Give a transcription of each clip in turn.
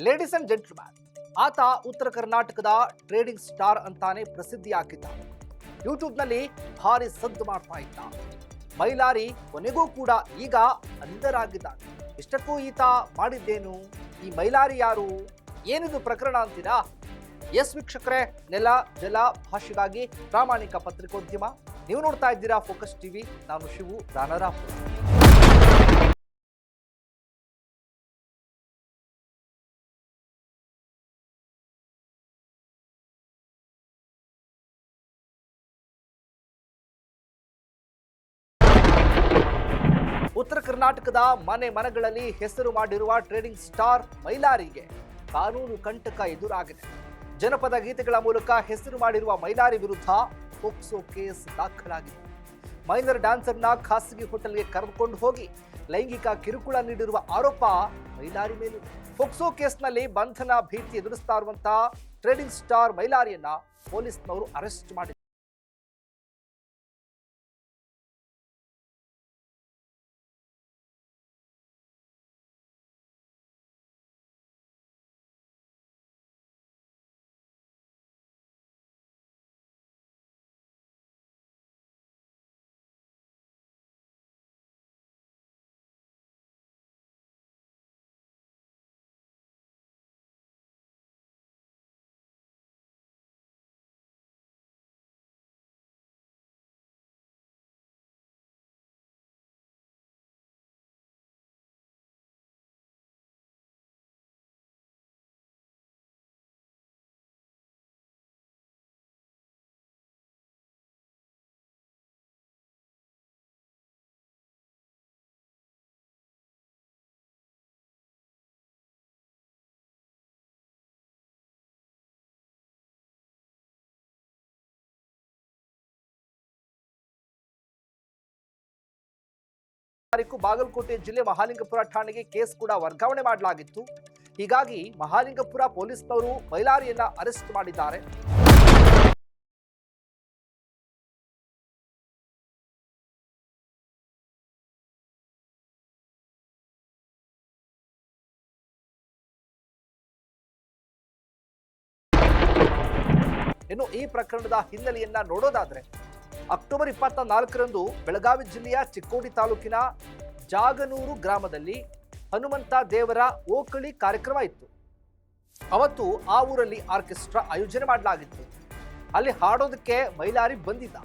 Ladies and gentleman, ಆತ ಉತ್ತರ ಕರ್ನಾಟಕದ ಟ್ರೇಡಿಂಗ್ ಸ್ಟಾರ್ ಅಂತಾನೆ ಪ್ರಸಿದ್ಧಿಯಾಗಿದ್ದ. ಯೂಟ್ಯೂಬ್ನಲ್ಲಿ ಭಾರಿ ಸದ್ದು ಮಾಡ್ತಾ ಇದ್ದ. ಮೈಲಾರಿ ಕೊನೆಗೂ ಕೂಡ ಈಗ ಅಂಧರಾಗಿದ್ದಾನೆ. ಇಷ್ಟಕ್ಕೂ ಈತ ಮಾಡಿದ್ದೇನು? ಈ ಮೈಲಾರಿ ಯಾರು? ಏನಿದು ಪ್ರಕರಣ ಅಂತೀರಾ? ಎಸ್ ವೀಕ್ಷಕರೇ, ನೆಲ ಜಲ ಭಾಷೆಗಾಗಿ ಪ್ರಾಮಾಣಿಕ ಪತ್ರಿಕೋದ್ಯಮ. ನೀವು ನೋಡ್ತಾ ಇದ್ದೀರಾ ಫೋಕಸ್ ಟಿವಿ. ನಾನು ಶಿವು ದಾನರಾಪುರ. ಉತ್ತರ ಕರ್ನಾಟಕದ ಮನೆಗಳಲ್ಲಿ ಹೆಸರು ಮಾಡಿರುವ ಟ್ರೇಡಿಂಗ್ ಸ್ಟಾರ್ ಮೈಲಾರಿಗೆ ಕಾನೂನು ಕಂಟಕ ಎದುರಾಗಿದೆ. ಜನಪದ ಗೀತೆಗಳ ಮೂಲಕ ಹೆಸರು ಮಾಡಿರುವ ಮೈಲಾರಿ ವಿರುದ್ಧ ಪೋಕ್ಸೋ ಕೇಸ್ ದಾಖಲಾಗಿದೆ. ಮೈನರ್ ಡ್ಯಾನ್ಸರ್ನ ಖಾಸಗಿ ಹೋಟೆಲ್ಗೆ ಕರೆದುಕೊಂಡು ಹೋಗಿ ಲೈಂಗಿಕ ಕಿರುಕುಳ ನೀಡಿರುವ ಆರೋಪ ಮೈಲಾರಿ ಮೇಲಿದೆ. ಪೋಕ್ಸೋ ಕೇಸ್ನಲ್ಲಿ ಬಂಧನ ಭೀತಿ ಎದುರಿಸ್ತಾ ಇರುವಂತಹ ಟ್ರೇಡಿಂಗ್ ಸ್ಟಾರ್ ಮೈಲಾರಿಯನ್ನ ಪೊಲೀಸ್ನವರು ಅರೆಸ್ಟ್ ಮಾಡಿದ್ದಾರೆ. ಬಾಗಲಕೋಟೆ ಜಿಲ್ಲೆ ಮಹಾಲಿಂಗಪುರ ಠಾಣೆಗೆ ಕೇಸ್ ಕೂಡ ವರ್ಗಾವಣೆ ಮಾಡಲಾಗಿತ್ತು. ಹೀಗಾಗಿ ಮಹಾಲಿಂಗಪುರ ಪೊಲೀಸ್ನವರು ಮೈಲಾರಿಯನ್ನ ಅರೆಸ್ಟ್ ಮಾಡಿದ್ದಾರೆ. ಇನ್ನು ಈ ಪ್ರಕರಣದ ಹಿನ್ನೆಲೆಯನ್ನ ನೋಡೋದಾದ್ರೆ, ಅಕ್ಟೋಬರ್ 24ರಂದು ಬೆಳಗಾವಿ ಜಿಲ್ಲೆಯ ಚಿಕ್ಕೋಡಿ ತಾಲೂಕಿನ ಜಾಗನೂರು ಗ್ರಾಮದಲ್ಲಿ ಹನುಮಂತ ದೇವರ ಓಕಳಿ ಕಾರ್ಯಕ್ರಮ ಇತ್ತು. ಅವತ್ತು ಆ ಊರಲ್ಲಿ ಆರ್ಕೆಸ್ಟ್ರಾ ಆಯೋಜನೆ ಮಾಡಲಾಗಿತ್ತು. ಅಲ್ಲಿ ಹಾಡೋದಕ್ಕೆ ಮೈಲಾರಿ ಬಂದಿದ್ದ.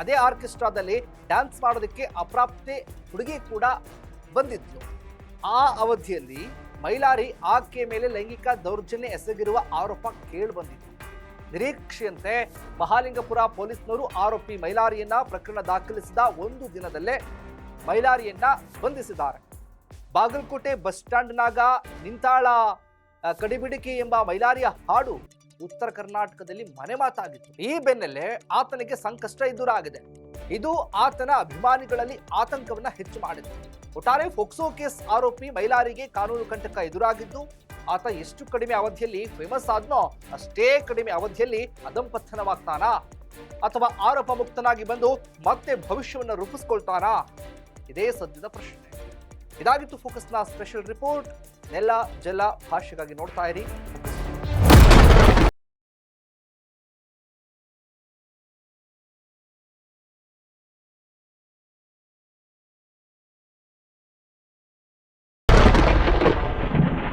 ಅದೇ ಆರ್ಕೆಸ್ಟ್ರಾದಲ್ಲಿ ಡ್ಯಾನ್ಸ್ ಮಾಡೋದಕ್ಕೆ ಅಪ್ರಾಪ್ತೆ ಹುಡುಗಿ ಕೂಡ ಬಂದಿದ್ಲು. ಆ ಅವಧಿಯಲ್ಲಿ ಮೈಲಾರಿ ಆಕೆ ಮೇಲೆ ಲೈಂಗಿಕ ದೌರ್ಜನ್ಯ ಎಸಗಿರುವ ಆರೋಪ ಕೇಳಿ ಬಂದಿತ್ತು. ನಿರೀಕ್ಷೆಯಂತೆ ಮಹಾಲಿಂಗಪುರ ಪೊಲೀಸ್ನವರು ಆರೋಪಿ ಮೈಲಾರಿಯನ್ನ ಪ್ರಕರಣ ದಾಖಲಿಸಿದ ಒಂದು ದಿನದಲ್ಲೇ ಮೈಲಾರಿಯನ್ನ ಬಂಧಿಸಿದ್ದಾರೆ. ಬಾಗಲಕೋಟೆ ಬಸ್ ಸ್ಟ್ಯಾಂಡ್ನಾಗ ನಿಂತಾಳ ಕಡಿಬಿಡಿಕಿ ಎಂಬ ಮೈಲಾರಿಯ ಹಾಡು ಉತ್ತರ ಕರ್ನಾಟಕದಲ್ಲಿ ಮನೆ ಮಾತಾಗಿತ್ತು. ಈ ಬೆನ್ನಲ್ಲೇ ಆತನಿಗೆ ಸಂಕಷ್ಟ ಎದುರಾಗಿದೆ. ಇದು ಆತನ ಅಭಿಮಾನಿಗಳಲ್ಲಿ ಆತಂಕವನ್ನ ಹೆಚ್ಚು ಮಾಡಿದೆ. ಒಟ್ಟಾರೆ ಫೋಕ್ಸೋ ಕೇಸ್ ಆರೋಪಿ ಮೈಲಾರಿಗೆ ಕಾನೂನು ಕಂಟಕ ಎದುರಾಗಿದ್ದು, ಆತ ಎಷ್ಟು ಕಡಿಮೆ ಅವಧಿಯಲ್ಲಿ ಫೇಮಸ್ ಆದ್ನೋ ಅಷ್ಟೇ ಕಡಿಮೆ ಅವಧಿಯಲ್ಲಿ ಅಧಂಪತನವಾಗ್ತಾನಾ ಅಥವಾ ಆರೋಪ ಮುಕ್ತನಾಗಿ ಬಂದು ಮತ್ತೆ ಭವಿಷ್ಯವನ್ನು ರೂಪಿಸ್ಕೊಳ್ತಾನಾ? ಇದೇ ಸದ್ಯದ ಪ್ರಶ್ನೆ. ಇದಾಗಿತ್ತು ಫೋಕಸ್ನ ಸ್ಪೆಷಲ್ ರಿಪೋರ್ಟ್. ನೆಲ ಜಲ ಭಾಷೆಗಾಗಿ ನೋಡ್ತಾ ಇರಿ.